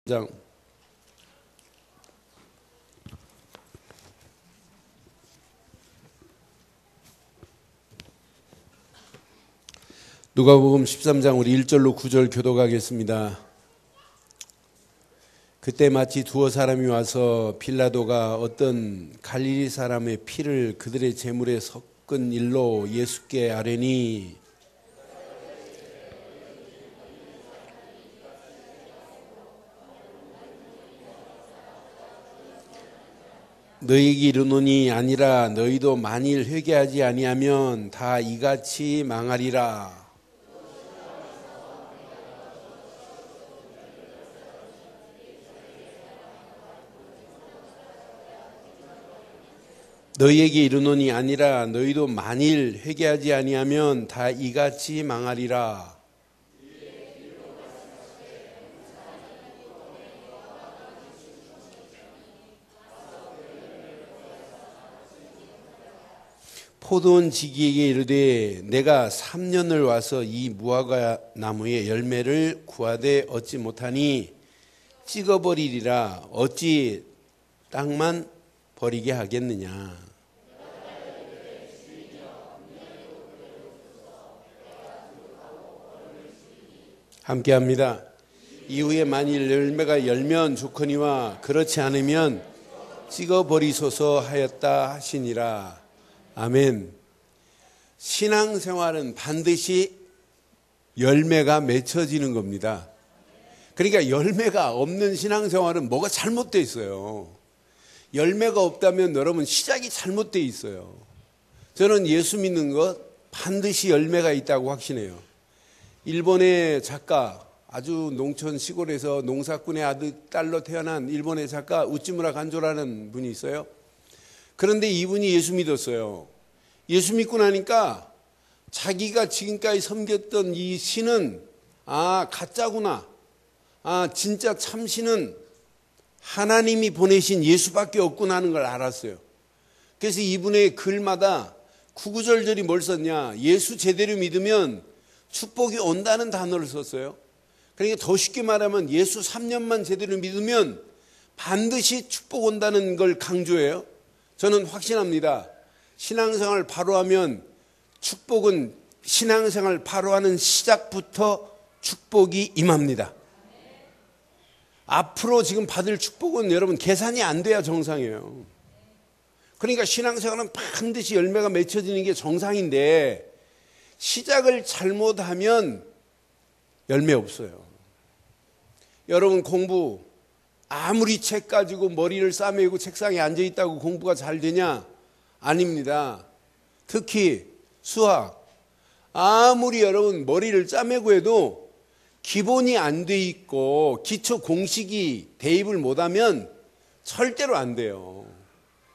장 누가복음 13장 우리 1절로 9절 교독하겠습니다. 그때 마치 두어 사람이 와서 빌라도가 어떤 갈릴리 사람의 피를 그들의 제물에 섞은 일로 예수께 아뢰니 너희에게 이르노니 아니라 너희도 만일 회개하지 아니하면 다 이같이 망하리라. 너희에게 이르노니 아니라 너희도 만일 회개하지 아니하면 다 이같이 망하리라. 포도원 지기에게 이르되 내가 3년을 와서 이 무화과 나무의 열매를 구하되 얻지 못하니 찍어버리리라. 어찌 땅만 버리게 하겠느냐. 함께합니다. 이후에 만일 열매가 열면 좋거니와 그렇지 않으면 찍어버리소서 하였다 하시니라. 아멘. 신앙생활은 반드시 열매가 맺혀지는 겁니다. 그러니까 열매가 없는 신앙생활은 뭐가 잘못되어 있어요. 열매가 없다면 여러분 시작이 잘못되어 있어요. 저는 예수 믿는 것 반드시 열매가 있다고 확신해요. 일본의 작가, 아주 농촌 시골에서 농사꾼의 아들 딸로 태어난 일본의 작가 우찌무라 간조라는 분이 있어요. 그런데 이분이 예수 믿었어요. 예수 믿고 나니까 자기가 지금까지 섬겼던 이 신은 가짜구나. 진짜 참신은 하나님이 보내신 예수밖에 없구나 하는 걸 알았어요. 그래서 이분의 글마다 구구절절히 뭘 썼냐. 예수 제대로 믿으면 축복이 온다는 단어를 썼어요. 그러니까 더 쉽게 말하면 예수 3년만 제대로 믿으면 반드시 축복 온다는 걸 강조해요. 저는 확신합니다. 신앙생활 바로 하면 축복은 신앙생활 바로 하는 시작부터 축복이 임합니다. 앞으로 지금 받을 축복은 여러분 계산이 안 돼야 정상이에요. 그러니까 신앙생활은 반드시 열매가 맺혀지는 게 정상인데 시작을 잘못하면 열매 없어요. 여러분 공부 아무리 책 가지고 머리를 싸매고 책상에 앉아있다고 공부가 잘 되냐? 아닙니다. 특히 수학. 아무리 여러분 머리를 짜매고 해도 기본이 안 돼 있고 기초 공식이 대입을 못하면 절대로 안 돼요.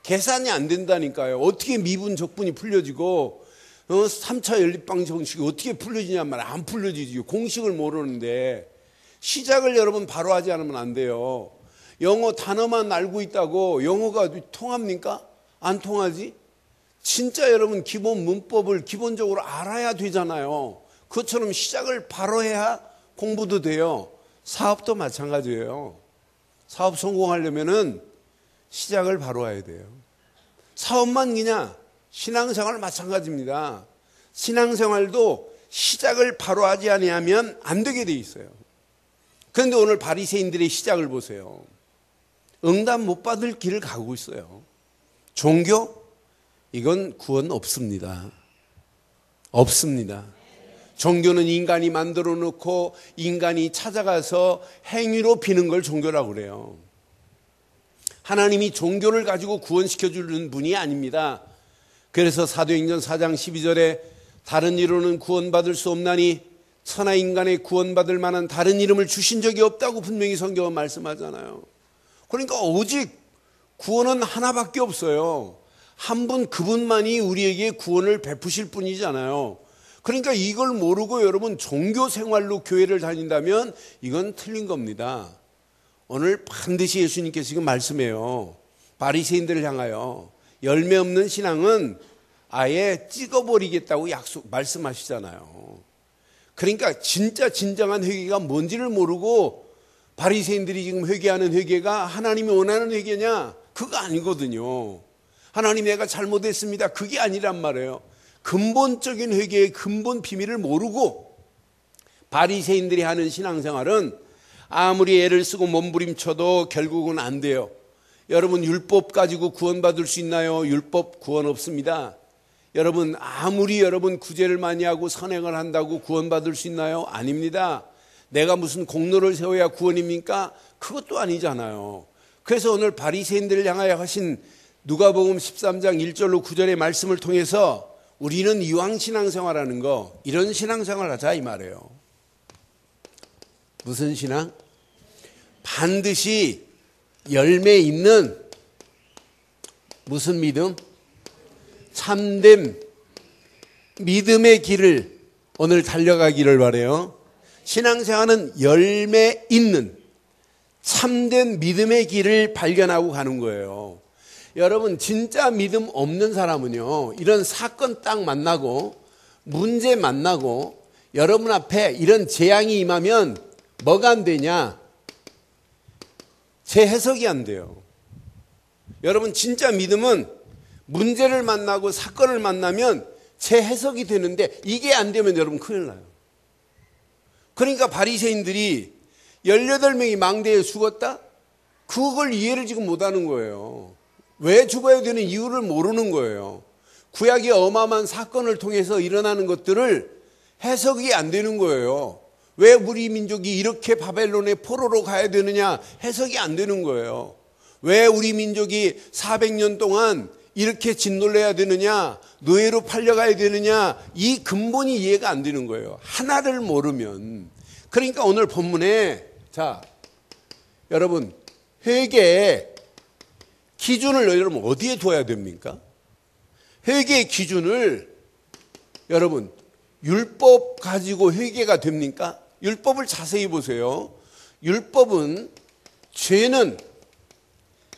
계산이 안 된다니까요. 어떻게 미분 적분이 풀려지고 3차 연립방 정식이 어떻게 풀려지냔 말이야. 안 풀려지지. 공식을 모르는데 시작을 여러분 바로 하지 않으면 안 돼요. 영어 단어만 알고 있다고 영어가 통합니까? 안 통하지? 진짜 여러분 기본 문법을 기본적으로 알아야 되잖아요. 그것처럼 시작을 바로 해야 공부도 돼요. 사업도 마찬가지예요. 사업 성공하려면은 시작을 바로 해야 돼요. 사업만 그냥 신앙생활 마찬가지입니다. 신앙생활도 시작을 바로 하지 아니하면 안 되게 돼 있어요. 그런데 오늘 바리새인들의 시작을 보세요. 응답 못 받을 길을 가고 있어요. 종교? 이건 구원 없습니다. 없습니다. 종교는 인간이 만들어 놓고 인간이 찾아가서 행위로 비는 걸 종교라고 그래요. 하나님이 종교를 가지고 구원시켜 주는 분이 아닙니다. 그래서 사도행전 4장 12절에 다른 이로는 구원받을 수 없나니 천하 인간의 구원받을 만한 다른 이름을 주신 적이 없다고 분명히 성경은 말씀하잖아요. 그러니까 오직 구원은 하나밖에 없어요. 한 분 그분만이 우리에게 구원을 베푸실 분이잖아요. 그러니까 이걸 모르고 여러분 종교 생활로 교회를 다닌다면 이건 틀린 겁니다. 오늘 반드시 예수님께서 지금 말씀해요. 바리새인들을 향하여 열매 없는 신앙은 아예 찍어버리겠다고 말씀하시잖아요. 그러니까 진짜 진정한 회개가 뭔지를 모르고 바리새인들이 지금 회개하는 회개가 하나님이 원하는 회개냐? 그거 아니거든요. 하나님 내가 잘못했습니다. 그게 아니란 말이에요. 근본적인 회개의 근본 비밀을 모르고 바리새인들이 하는 신앙생활은 아무리 애를 쓰고 몸부림쳐도 결국은 안 돼요. 여러분 율법 가지고 구원받을 수 있나요? 율법 구원 없습니다. 여러분 아무리 여러분 구제를 많이 하고 선행을 한다고 구원받을 수 있나요? 아닙니다. 내가 무슨 공로를 세워야 구원입니까? 그것도 아니잖아요. 그래서 오늘 바리새인들을 향하여 하신 누가복음 13장 1절로 9절의 말씀을 통해서 우리는 이왕 신앙생활하는 거 이런 신앙생활 하자 이 말이에요. 무슨 신앙? 반드시 열매 있는 무슨 믿음? 참된 믿음의 길을 오늘 달려가기를 바라요. 신앙생활은 열매 있는 참된 믿음의 길을 발견하고 가는 거예요. 여러분 진짜 믿음 없는 사람은요 이런 사건 딱 만나고 문제 만나고 여러분 앞에 이런 재앙이 임하면 뭐가 안 되냐? 제 해석이 안 돼요. 여러분 진짜 믿음은 문제를 만나고 사건을 만나면 제 해석이 되는데 이게 안 되면 여러분 큰일 나요. 그러니까 바리새인들이 18명이 망대에 죽었다? 그걸 이해를 지금 못하는 거예요. 왜 죽어야 되는 이유를 모르는 거예요. 구약의 어마어마한 사건을 통해서 일어나는 것들을 해석이 안 되는 거예요. 왜 우리 민족이 이렇게 바벨론의 포로로 가야 되느냐 해석이 안 되는 거예요. 왜 우리 민족이 400년 동안 이렇게 짓눌려야 되느냐 노예로 팔려가야 되느냐 이 근본이 이해가 안 되는 거예요. 하나를 모르면. 그러니까 오늘 본문에 자 여러분 회개의 기준을 여러분 어디에 둬야 됩니까? 회개의 기준을 여러분 율법 가지고 회개가 됩니까? 율법을 자세히 보세요. 율법은 죄는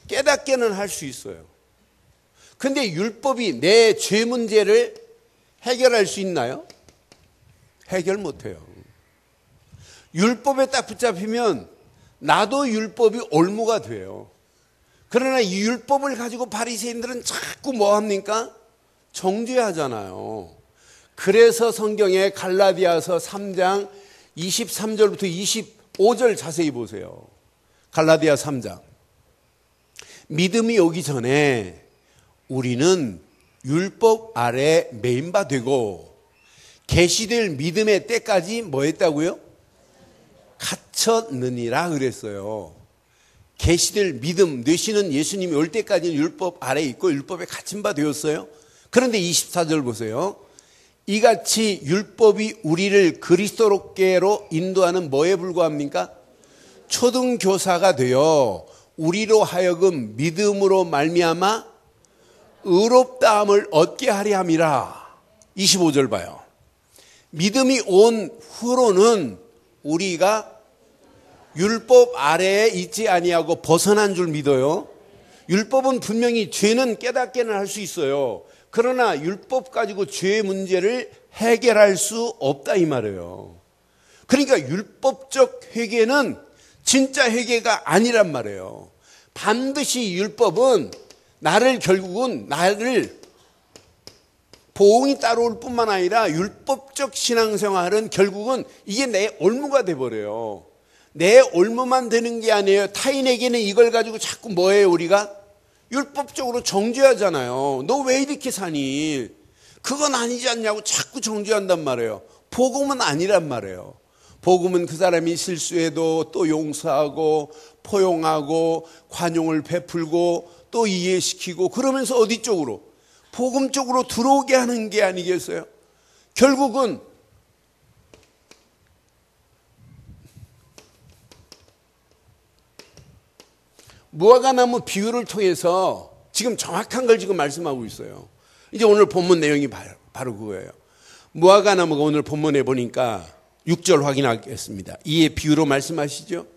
깨닫게는 할 수 있어요. 근데 율법이 내 죄 문제를 해결할 수 있나요? 해결 못해요. 율법에 딱 붙잡히면 나도 율법이 올무가 돼요. 그러나 이 율법을 가지고 바리새인들은 자꾸 뭐 합니까? 정죄하잖아요. 그래서 성경에 갈라디아서 3장 23절부터 25절 자세히 보세요. 갈라디아 3장. 믿음이 오기 전에 우리는 율법 아래 매인바 되고 계시될 믿음의 때까지 뭐 했다고요? 갇혔느니라 그랬어요. 계시될 믿음 되시는 예수님이 올 때까지는 율법 아래 있고 율법에 갇힌 바 되었어요. 그런데 24절 보세요. 이같이 율법이 우리를 그리스도로께로 인도하는 뭐에 불과합니까? 초등교사가 되어 우리로 하여금 믿음으로 말미암아 의롭다함을 얻게 하려 함이라. 25절 봐요. 믿음이 온 후로는 우리가 율법 아래에 있지 아니하고 벗어난 줄 믿어요. 율법은 분명히 죄는 깨닫게는 할 수 있어요. 그러나 율법 가지고 죄의 문제를 해결할 수 없다 이 말이에요. 그러니까 율법적 회개는 진짜 회개가 아니란 말이에요. 반드시 율법은 결국은 나를 보응이 따라올 뿐만 아니라 율법적 신앙생활은 결국은 이게 내 올무가 돼버려요. 내 올무만 되는 게 아니에요. 타인에게는 이걸 가지고 자꾸 뭐예요 우리가? 율법적으로 정죄하잖아요. 너 왜 이렇게 사니? 그건 아니지 않냐고 자꾸 정죄한단 말이에요. 복음은 아니란 말이에요. 복음은 그 사람이 실수해도 또 용서하고 포용하고 관용을 베풀고 또 이해시키고 그러면서 어디 쪽으로? 복음 쪽으로 들어오게 하는 게 아니겠어요? 결국은 무화과나무 비유를 통해서 지금 정확한 걸 지금 말씀하고 있어요. 이제 오늘 본문 내용이 바로 그거예요. 무화과나무가 오늘 본문에 보니까 6절 확인하겠습니다. 이에 비유로 말씀하시죠.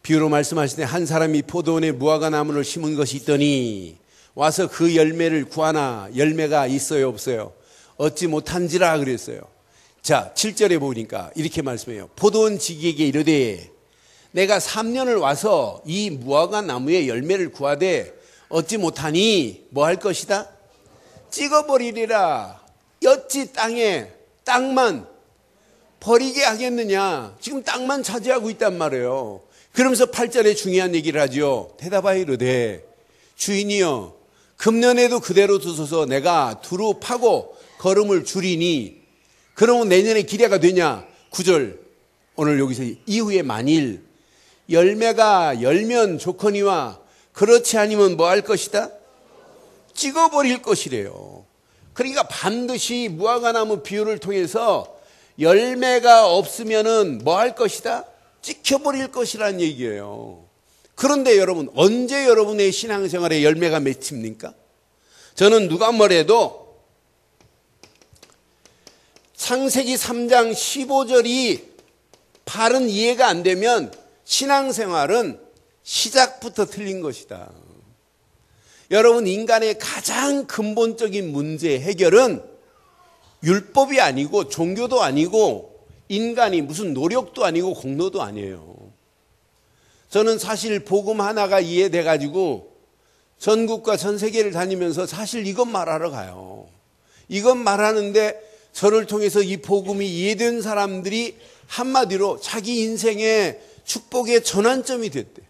비유로 말씀하실 때 한 사람이 포도원에 무화과나무를 심은 것이 있더니 와서 그 열매를 구하나 열매가 있어요 없어요? 얻지 못한지라 그랬어요. 자 7절에 보니까 이렇게 말씀해요. 포도원 지기에게 이르되 내가 3년을 와서 이 무화과 나무의 열매를 구하되 얻지 못하니 뭐 할 것이다? 찍어버리리라. 어찌 땅만 버리게 하겠느냐. 지금 땅만 차지하고 있단 말이에요. 그러면서 8절에 중요한 얘기를 하죠. 대답하여 이르되 주인이여 금년에도 그대로 두소서. 내가 두루 파고 거름을 줄이니 그러면 내년에 기대가 되냐. 9절 오늘 여기서 이후에 만일 열매가 열면 좋거니와 그렇지 아니면 뭐 할 것이다? 찍어버릴 것이래요. 그러니까 반드시 무화과나무 비유를 통해서 열매가 없으면은 뭐 할 것이다? 찍혀버릴 것이라는 얘기예요. 그런데 여러분, 언제 여러분의 신앙생활에 열매가 맺힙니까? 저는 누가 뭐래도 창세기 3장 15절이 바른 이해가 안 되면 신앙생활은 시작부터 틀린 것이다. 여러분, 인간의 가장 근본적인 문제 해결은 율법이 아니고 종교도 아니고 인간이 무슨 노력도 아니고 공로도 아니에요. 저는 사실 복음 하나가 이해돼 가지고 전국과 전 세계를 다니면서 사실 이것 말하러 가요. 이것 말하는데 저를 통해서 이 복음이 이해된 사람들이 한마디로 자기 인생의 축복의 전환점이 됐대.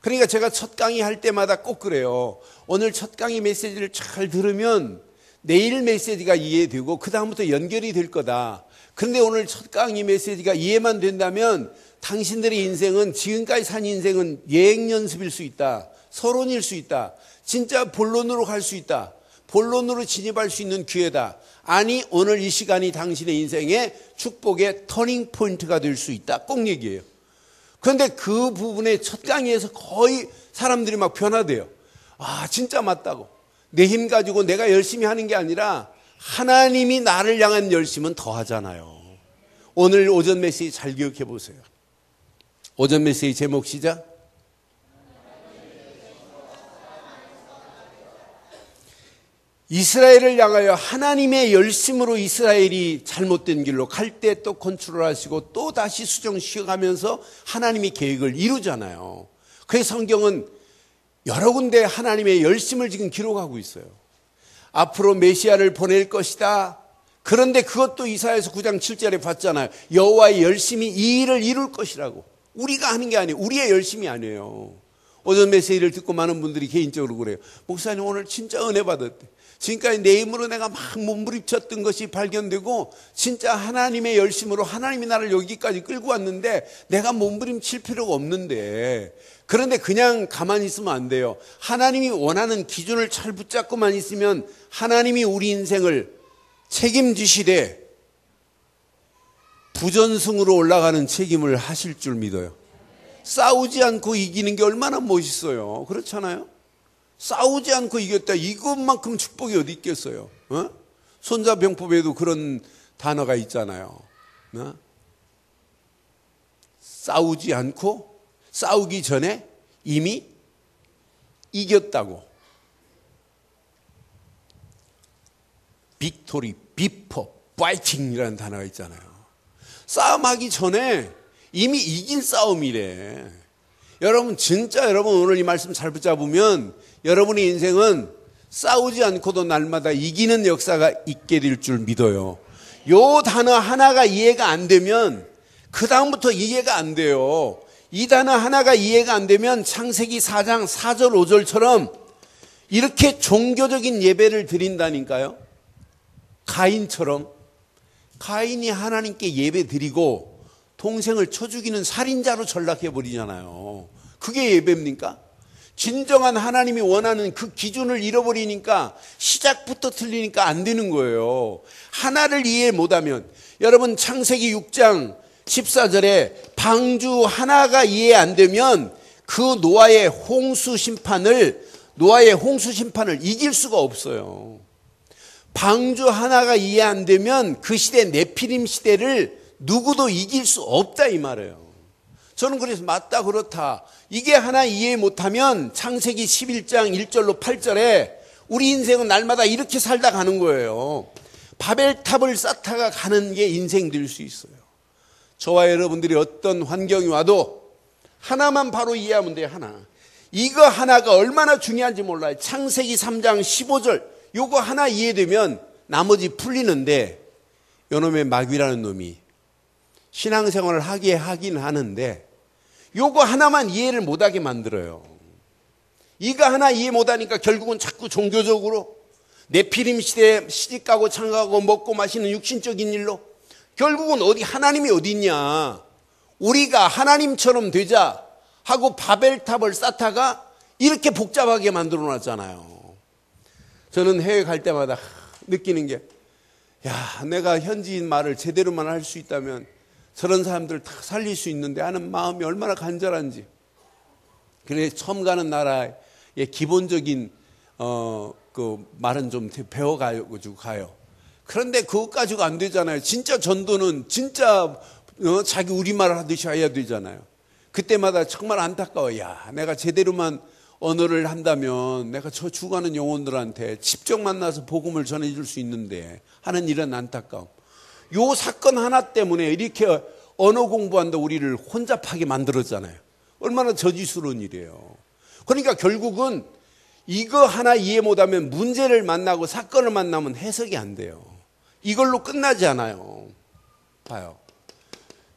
그러니까 제가 첫 강의 할 때마다 꼭 그래요. 오늘 첫 강의 메시지를 잘 들으면 내일 메시지가 이해되고 그 다음부터 연결이 될 거다. 그런데 오늘 첫 강의 메시지가 이해만 된다면 당신들의 인생은 지금까지 산 인생은 예행 연습일 수 있다. 서론일 수 있다. 진짜 본론으로 갈 수 있다. 본론으로 진입할 수 있는 기회다. 아니 오늘 이 시간이 당신의 인생의 축복의 터닝 포인트가 될 수 있다. 꼭 얘기해요. 그런데 그 부분에 첫 강의에서 거의 사람들이 막 변화돼요. 아 진짜 맞다고. 내 힘 가지고 내가 열심히 하는 게 아니라 하나님이 나를 향한 열심은 더 하잖아요. 오늘 오전 메시지 잘 기억해 보세요. 오전 메시지 제목 시작. 이스라엘을 향하여 하나님의 열심으로 이스라엘이 잘못된 길로 갈 때 또 컨트롤하시고 또 다시 수정시켜가면서 하나님의 계획을 이루잖아요. 그래서 성경은 여러 군데 하나님의 열심을 지금 기록하고 있어요. 앞으로 메시아를 보낼 것이다. 그런데 그것도 이사야서 9장 7절에 봤잖아요. 여호와의 열심이 이 일을 이룰 것이라고. 우리가 하는 게 아니에요. 우리의 열심이 아니에요. 오전 메시지를 듣고 많은 분들이 개인적으로 그래요. 목사님 오늘 진짜 은혜 받았대. 지금까지 내 힘으로 내가 막 몸부림쳤던 것이 발견되고 진짜 하나님의 열심으로 하나님이 나를 여기까지 끌고 왔는데 내가 몸부림칠 필요가 없는데, 그런데 그냥 가만히 있으면 안 돼요. 하나님이 원하는 기준을 잘 붙잡고만 있으면 하나님이 우리 인생을 책임지시되 부전승으로 올라가는 책임을 하실 줄 믿어요. 싸우지 않고 이기는 게 얼마나 멋있어요. 그렇잖아요. 싸우지 않고 이겼다. 이것만큼 축복이 어디 있겠어요. 손자병법에도 그런 단어가 있잖아요. 싸우지 않고 싸우기 전에 이미 이겼다고. 빅토리, 비포, 파이팅이라는 단어가 있잖아요. 싸움하기 전에 이미 이긴 싸움이래. 여러분 진짜 여러분 오늘 이 말씀 잘 붙잡으면 여러분의 인생은 싸우지 않고도 날마다 이기는 역사가 있게 될 줄 믿어요. 요 단어 하나가 이해가 안 되면 그 다음부터 이해가 안 돼요. 이 단어 하나가 이해가 안 되면 창세기 4장 4절 5절처럼 이렇게 종교적인 예배를 드린다니까요. 가인처럼. 가인이 하나님께 예배 드리고 동생을 쳐 죽이는 살인자로 전락해 버리잖아요. 그게 예배입니까? 진정한 하나님이 원하는 그 기준을 잃어버리니까 시작부터 틀리니까 안 되는 거예요. 하나를 이해 못하면, 여러분 창세기 6장 14절에 방주 하나가 이해 안 되면 그 노아의 홍수 심판을 이길 수가 없어요. 방주 하나가 이해 안 되면 그 시대 네피림 시대를 누구도 이길 수 없다 이 말이에요. 저는 그래서 맞다 그렇다. 이게 하나 이해 못하면 창세기 11장 1절로 8절에 우리 인생은 날마다 이렇게 살다 가는 거예요. 바벨탑을 쌓다가 가는 게 인생 될 수 있어요. 저와 여러분들이 어떤 환경이 와도 하나만 바로 이해하면 돼요. 하나. 이거 하나가 얼마나 중요한지 몰라요. 창세기 3장 15절 요거 하나 이해되면 나머지 풀리는데 요놈의 마귀라는 놈이 신앙생활을 하긴 하는데 요거 하나만 이해를 못하게 만들어요. 이거 하나 이해 못하니까 결국은 자꾸 종교적으로 네피림 시대에 시집가고 장가가고 먹고 마시는 육신적인 일로 결국은 어디 하나님이 어디 있냐, 우리가 하나님처럼 되자 하고 바벨탑을 쌓다가 이렇게 복잡하게 만들어 놨잖아요. 저는 해외 갈 때마다 느끼는 게, 야, 내가 현지인 말을 제대로만 할 수 있다면 저런 사람들 다 살릴 수 있는데 하는 마음이 얼마나 간절한지. 그래서 처음 가는 나라의 기본적인 그 말은 좀 배워가지고 가요. 그런데 그것 가지고 안 되잖아요. 진짜 전도는 진짜 자기 우리말 하듯이 해야 되잖아요. 그때마다 정말 안타까워. 야, 내가 제대로만 언어를 한다면 내가 저 죽어가는 영혼들한테 직접 만나서 복음을 전해줄 수 있는데 하는 이런 안타까움. 요 사건 하나 때문에 이렇게 언어 공부한다 우리를 혼잡하게 만들었잖아요. 얼마나 저지스러운 일이에요. 그러니까 결국은 이거 하나 이해 못하면 문제를 만나고 사건을 만나면 해석이 안 돼요. 이걸로 끝나지 않아요. 봐요.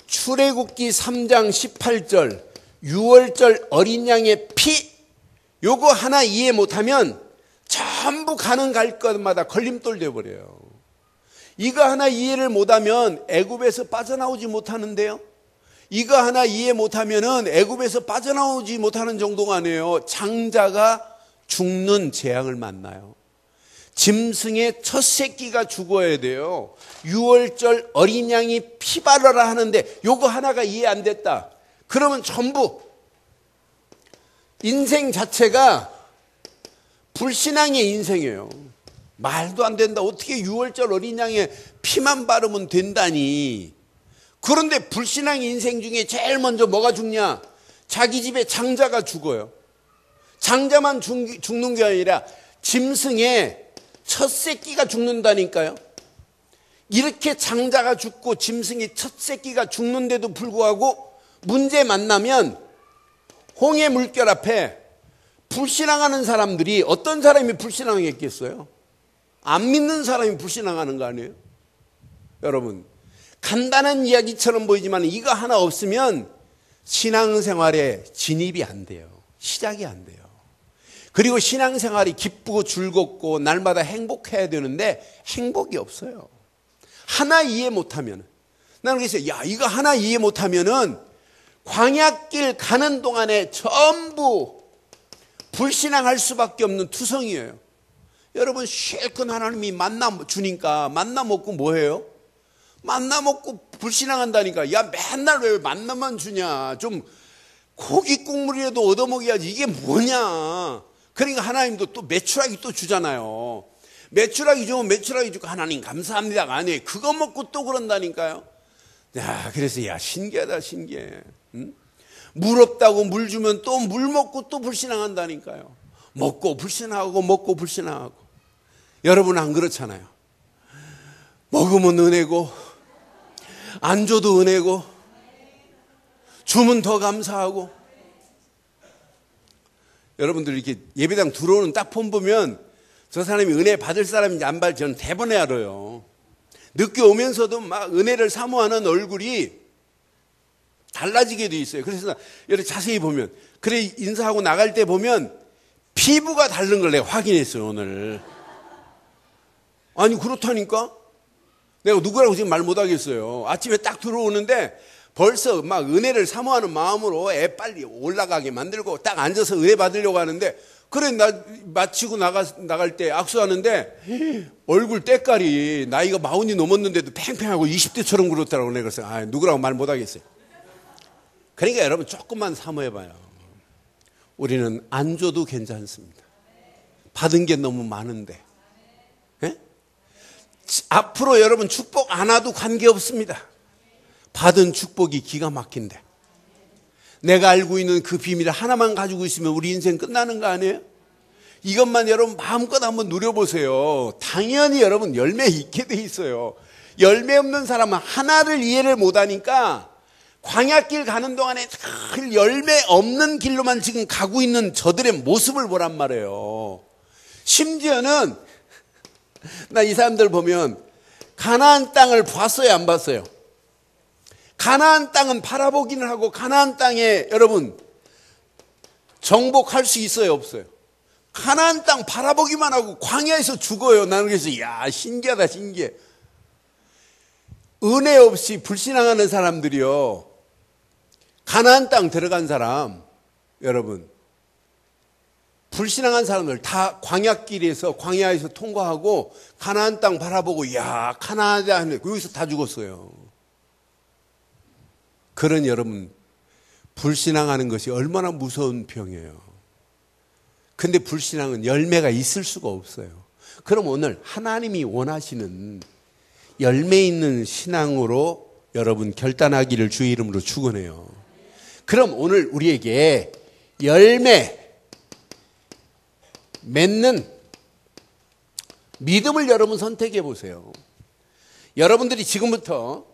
출애굽기 3장 18절 6월절 어린 양의 피, 요거 하나 이해 못하면 전부 가는 갈 것마다 걸림돌 되어버려요. 이거 하나 이해를 못하면 애굽에서 빠져나오지 못하는데요. 이거 하나 이해 못하면은 애굽에서 빠져나오지 못하는 정도가 아니에요. 장자가 죽는 재앙을 만나요. 짐승의 첫 새끼가 죽어야 돼요. 6월절 어린 양이 피 바르라 하는데 요거 하나가 이해 안 됐다. 그러면 전부 인생 자체가 불신앙의 인생이에요. 말도 안 된다. 어떻게 6월절 어린 양의 피만 바르면 된다니. 그런데 불신앙의 인생 중에 제일 먼저 뭐가 죽냐? 자기 집에 장자가 죽어요. 장자만 죽는 게 아니라 짐승의 첫 새끼가 죽는다니까요. 이렇게 장자가 죽고 짐승의 첫 새끼가 죽는데도 불구하고 문제 만나면 홍해 물결 앞에 불신앙하는 사람들이, 어떤 사람이 불신앙했겠어요? 안 믿는 사람이 불신앙하는 거 아니에요? 여러분, 간단한 이야기처럼 보이지만 이거 하나 없으면 신앙생활에 진입이 안 돼요. 시작이 안 돼요. 그리고 신앙생활이 기쁘고 즐겁고 날마다 행복해야 되는데 행복이 없어요. 하나 이해 못하면. 나는 그래서 야, 이거 하나 이해 못하면은 광야길 가는 동안에 전부 불신앙할 수밖에 없는 투성이에요. 여러분, 실컷 하나님이 만나 주니까 만나 먹고 뭐해요? 만나 먹고 불신앙한다니까. 야, 맨날 왜 만나만 주냐. 좀 고기 국물이라도 얻어먹어야지. 이게 뭐냐. 그러니까 하나님도 또 메추라기 또 주잖아요. 메추라기 주면 메추라기 주고 하나님 감사합니다가 아니에요. 그거 먹고 또 그런다니까요. 야, 그래서 야, 신기하다, 신기해. 응? 물 없다고 물 주면 또 물 먹고 또 불신앙한다니까요. 먹고 불신하고 먹고 불신하고. 여러분 안 그렇잖아요. 먹으면 은혜고 안 줘도 은혜고 주면 더 감사하고. 여러분들 이렇게 예배당 들어오는 딱 폰 보면 저 사람이 은혜 받을 사람인지 안 받을지 저는 대번에 알아요. 늦게 오면서도 막 은혜를 사모하는 얼굴이 달라지게 돼 있어요. 그래서 여러분 자세히 보면, 그래 인사하고 나갈 때 보면 피부가 다른 걸 내가 확인했어요, 오늘. 아니 그렇다니까? 내가 누구라고 지금 말 못하겠어요. 아침에 딱 들어오는데 벌써 막 은혜를 사모하는 마음으로 애 빨리 올라가게 만들고 딱 앉아서 은혜 받으려고 하는데, 그래 나 마치고 나갈 때 악수하는데 얼굴 때깔이 나이가 40이 넘었는데도 팽팽하고 20대처럼 그렇더라고. 내가 그래서 아, 누구라고 말 못하겠어요. 그러니까 여러분 조금만 사모해봐요. 우리는 안 줘도 괜찮습니다. 받은 게 너무 많은데. 예? 앞으로 여러분 축복 안 와도 관계없습니다. 받은 축복이 기가 막힌데. 내가 알고 있는 그 비밀 하나만 가지고 있으면 우리 인생 끝나는 거 아니에요? 이것만 여러분 마음껏 한번 누려보세요. 당연히 여러분 열매 있게 돼 있어요. 열매 없는 사람은 하나를 이해를 못하니까 광야길 가는 동안에 늘 열매 없는 길로만 지금 가고 있는 저들의 모습을 보란 말이에요. 심지어는 나 이 사람들 보면 가나안 땅을 봤어요, 안 봤어요? 가나안 땅은 바라보기는 하고 가나안 땅에 여러분 정복할 수 있어요, 없어요? 가나안 땅 바라보기만 하고 광야에서 죽어요. 나는 그래서 야, 신기하다, 신기해. 은혜 없이 불신앙하는 사람들이요, 가나안 땅 들어간 사람, 여러분 불신앙한 사람들 다 광야길에서 광야에서 통과하고 가나안 땅 바라보고 야, 가나안이다 하는데 여기서 다 죽었어요. 그런 여러분, 불신앙하는 것이 얼마나 무서운 병이에요. 근데 불신앙은 열매가 있을 수가 없어요. 그럼 오늘 하나님이 원하시는 열매 있는 신앙으로 여러분 결단하기를 주의 이름으로 축원해요. 그럼 오늘 우리에게 열매 맺는 믿음을 여러분 선택해 보세요. 여러분들이 지금부터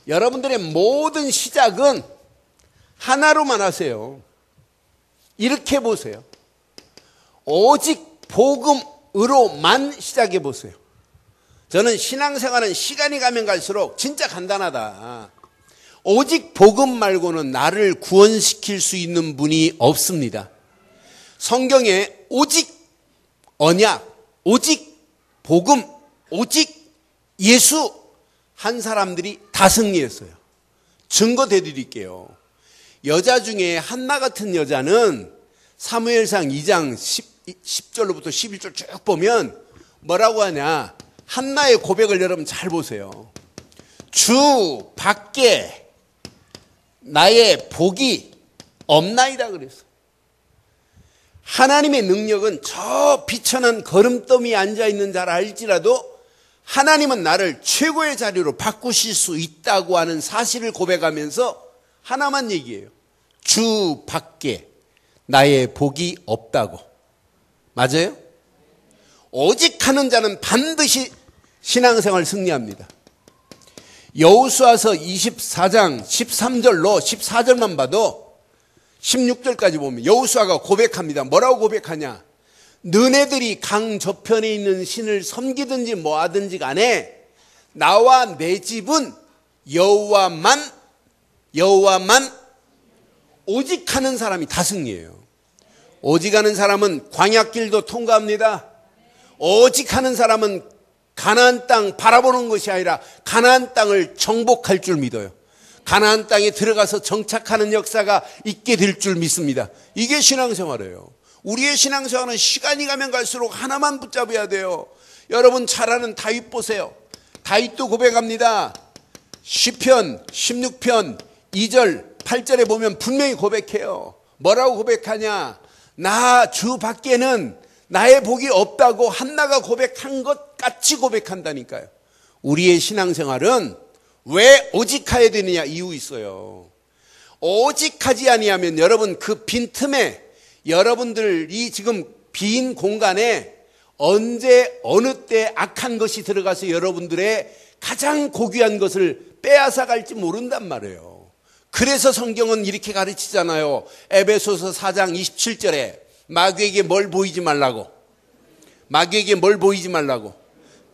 여러분들의 모든 시작은 하나로만 하세요. 이렇게 보세요. 오직 복음으로만 시작해 보세요. 저는 신앙생활은 시간이 가면 갈수록 진짜 간단하다. 오직 복음 말고는 나를 구원시킬 수 있는 분이 없습니다. 성경에 오직 언약, 오직 복음, 오직 예수 한 사람들이 다 승리했어요. 증거 대드릴게요. 여자 중에 한나 같은 여자는 사무엘상 2장 10절로부터 11절 쭉 보면 뭐라고 하냐. 한나의 고백을 여러분 잘 보세요. 주 밖에 나의 복이 없나이다 그랬어요. 하나님의 능력은 저 비천한 거름더미에 앉아있는 자라 할지라도 하나님은 나를 최고의 자리로 바꾸실 수 있다고 하는 사실을 고백하면서 하나만 얘기해요. 주 밖에 나의 복이 없다고. 맞아요? 오직 하는 자는 반드시 신앙생활 승리합니다. 여호수아서 24장 13절로 14절만 봐도 16절까지 보면 여호수아가 고백합니다. 뭐라고 고백하냐? 너네들이 강 저편에 있는 신을 섬기든지 뭐하든지 간에 나와 내 집은 여호와만 오직 하는 사람이 다 승리해요. 오직 하는 사람은 광야길도 통과합니다. 오직 하는 사람은 가나안 땅 바라보는 것이 아니라 가나안 땅을 정복할 줄 믿어요. 가나안 땅에 들어가서 정착하는 역사가 있게 될 줄 믿습니다. 이게 신앙생활이에요. 우리의 신앙생활은 시간이 가면 갈수록 하나만 붙잡아야 돼요. 여러분 잘 아는 다윗 보세요. 다윗도 고백합니다. 시편 16편 2절 8절에 보면 분명히 고백해요. 뭐라고 고백하냐? 나 주 밖에는 나의 복이 없다고 한나가 고백한 것 같이 고백한다니까요. 우리의 신앙생활은 왜 오직해야 되느냐 이유 있어요. 오직하지 아니하면 여러분 그 빈틈에 여러분들이 지금 빈 공간에 언제 어느 때 악한 것이 들어가서 여러분들의 가장 고귀한 것을 빼앗아 갈지 모른단 말이에요. 그래서 성경은 이렇게 가르치잖아요. 에베소서 4장 27절에 마귀에게 뭘 보이지 말라고. 마귀에게 뭘 보이지 말라고.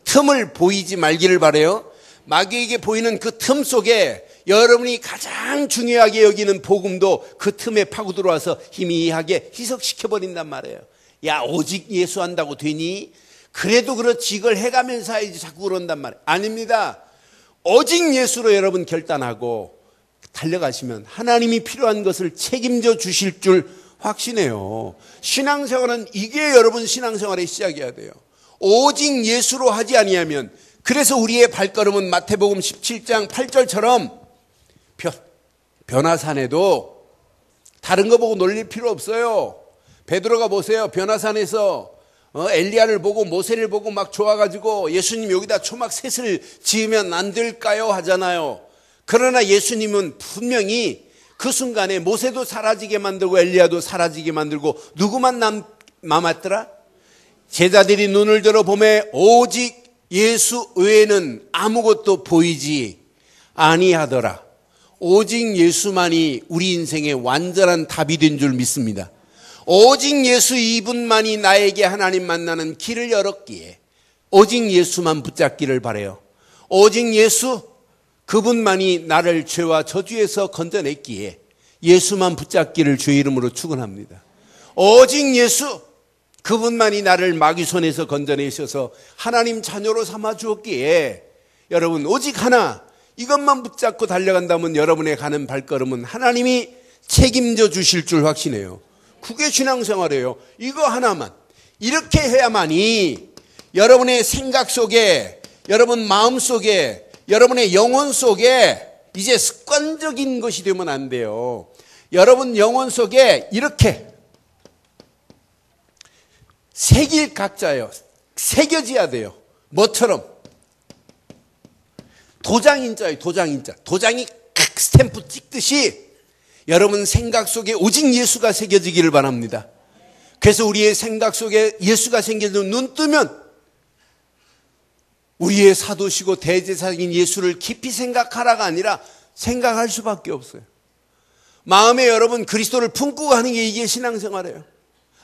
틈을 보이지 말기를 바라요. 마귀에게 보이는 그 틈 속에 여러분이 가장 중요하게 여기는 복음도 그 틈에 파고 들어와서 희미하게 희석시켜버린단 말이에요. 야, 오직 예수 한다고 되니? 그래도 그렇지 이걸 해가면서 해야지 자꾸 그런단 말이에요. 아닙니다. 오직 예수로 여러분 결단하고 달려가시면 하나님이 필요한 것을 책임져 주실 줄 확신해요. 신앙생활은 이게 여러분 신앙생활의 시작이어야 돼요. 오직 예수로 하지 아니하면, 그래서 우리의 발걸음은 마태복음 17장 8절처럼 변화산에도 다른 거 보고 놀릴 필요 없어요. 베드로가 보세요. 변화산에서 엘리야를 보고 모세를 보고 막 좋아가지고 예수님 여기다 초막 셋을 지으면 안 될까요? 하잖아요. 그러나 예수님은 분명히 그 순간에 모세도 사라지게 만들고 엘리야도 사라지게 만들고 누구만 남았더라? 제자들이 눈을 들어 보매 오직 예수 외에는 아무것도 보이지 아니하더라. 오직 예수만이 우리 인생의 완전한 답이 된 줄 믿습니다. 오직 예수 이분만이 나에게 하나님 만나는 길을 열었기에 오직 예수만 붙잡기를 바라요. 오직 예수 그분만이 나를 죄와 저주에서 건져냈기에 예수만 붙잡기를 주의 이름으로 축원합니다. 오직 예수 그분만이 나를 마귀 손에서 건져내셔서 하나님 자녀로 삼아 주었기에 여러분 오직 하나 이것만 붙잡고 달려간다면 여러분의 가는 발걸음은 하나님이 책임져 주실 줄 확신해요. 그게 신앙생활이에요. 이거 하나만 이렇게 해야만이 여러분의 생각 속에 여러분 마음 속에 여러분의 영혼 속에 이제 습관적인 것이 되면 안 돼요. 여러분 영혼 속에 이렇게 새길 각자예요. 새겨져야 돼요. 뭐처럼? 도장인자예요. 도장인자. 도장이 칵 스탬프 찍듯이 여러분 생각 속에 오직 예수가 새겨지기를 바랍니다. 그래서 우리의 생각 속에 예수가 생겨서 눈 뜨면 우리의 사도시고 대제사장인 예수를 깊이 생각하라가 아니라 생각할 수밖에 없어요. 마음에 여러분 그리스도를 품고 가는 게 이게 신앙생활이에요.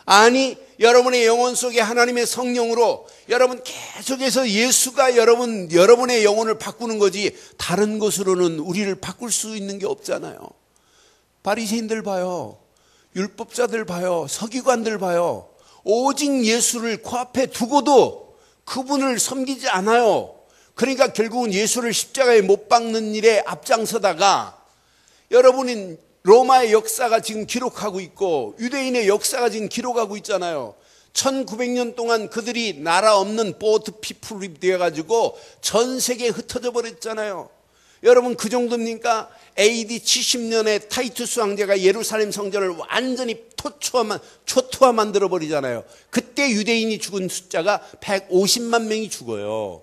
아니 여러분의 영혼 속에 하나님의 성령으로 여러분 계속해서 예수가 여러분의 영혼을 바꾸는 거지 다른 것으로는 우리를 바꿀 수 있는 게 없잖아요. 바리새인들 봐요. 율법자들 봐요. 서기관들 봐요. 오직 예수를 코앞에 두고도 그분을 섬기지 않아요. 그러니까 결국은 예수를 십자가에 못 박는 일에 앞장서다가 여러분은 로마의 역사가 지금 기록하고 있고 유대인의 역사가 지금 기록하고 있잖아요. 1900년 동안 그들이 나라 없는 보트 피플이 되어가지고 전 세계에 흩어져 버렸잖아요. 여러분 그 정도입니까? AD 70년에 타이투스 황제가 예루살렘 성전을 완전히 초토화 만들어 버리잖아요. 그때 유대인이 죽은 숫자가 150만 명이 죽어요.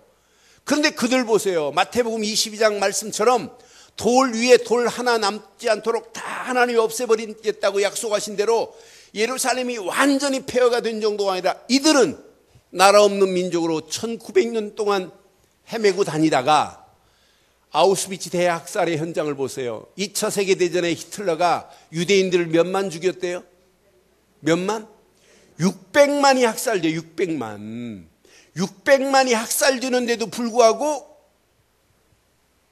그런데 그들 보세요. 마태복음 22장 말씀처럼 돌 위에 돌 하나 남지 않도록 다 하나님이 없애버리겠다고 약속하신 대로 예루살렘이 완전히 폐허가 된 정도가 아니라 이들은 나라 없는 민족으로 1900년 동안 헤매고 다니다가 아우슈비츠 대학살의 현장을 보세요. 2차 세계대전에 히틀러가 유대인들을 몇만 죽였대요? 몇만? 600만이 학살돼요. 600만이 학살되는데도 불구하고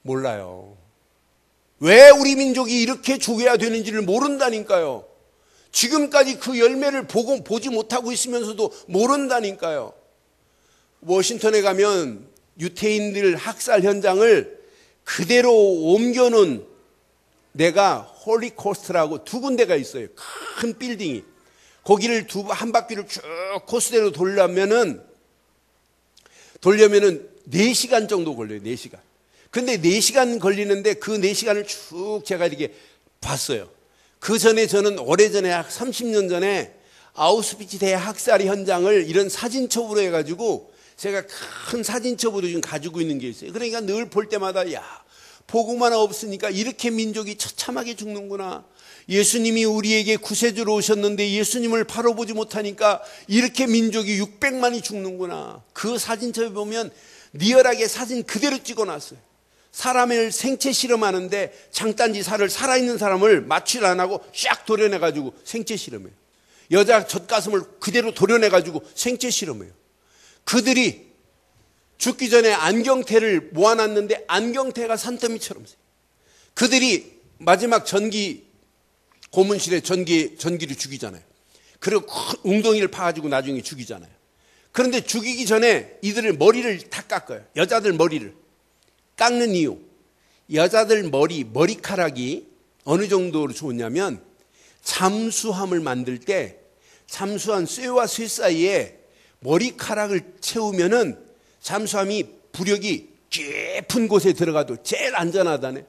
몰라요. 왜 우리 민족이 이렇게 죽여야 되는지를 모른다니까요. 지금까지 그 열매를 보지 못하고 있으면서도 모른다니까요. 워싱턴에 가면 유태인들 학살 현장을 그대로 옮겨놓은 데가 홀리코스트라고 두 군데가 있어요. 큰 빌딩이. 거기를 한 바퀴를 쭉 코스대로 돌려면은 4시간 정도 걸려요. 4시간. 근데 4시간 걸리는데 그 4시간을 쭉 제가 이렇게 봤어요. 그 전에 저는 오래전에 30년 전에 아우슈비츠 대학살 현장을 이런 사진첩으로 해가지고 제가 큰 사진첩으로 지금 가지고 있는 게 있어요. 그러니까 늘 볼 때마다 야 복음 하나 없으니까 이렇게 민족이 처참하게 죽는구나. 예수님이 우리에게 구세주로 오셨는데 예수님을 바로 보지 못하니까 이렇게 민족이 600만이 죽는구나. 그 사진첩에 보면 리얼하게 사진 그대로 찍어놨어요. 사람을 생체 실험하는데 장단지 살을 살아있는 사람을 마취를 안 하고 샥 도려내가지고 생체 실험해요. 여자 젖가슴을 그대로 도려내가지고 생체 실험해요. 그들이 죽기 전에 안경테를 모아놨는데 안경테가 산더미처럼 생겨요. 그들이 마지막 고문실에 전기를 죽이잖아요. 그리고 큰 웅덩이를 파가지고 나중에 죽이잖아요. 그런데 죽이기 전에 이들을 머리를 다 깎아요. 여자들 머리를 깎는 이유, 여자들 머리카락이 어느 정도로 좋냐면 잠수함을 만들 때 잠수함 쇠와 쇠 사이에 머리카락을 채우면은 잠수함이 부력이 깊은 곳에 들어가도 제일 안전하다네.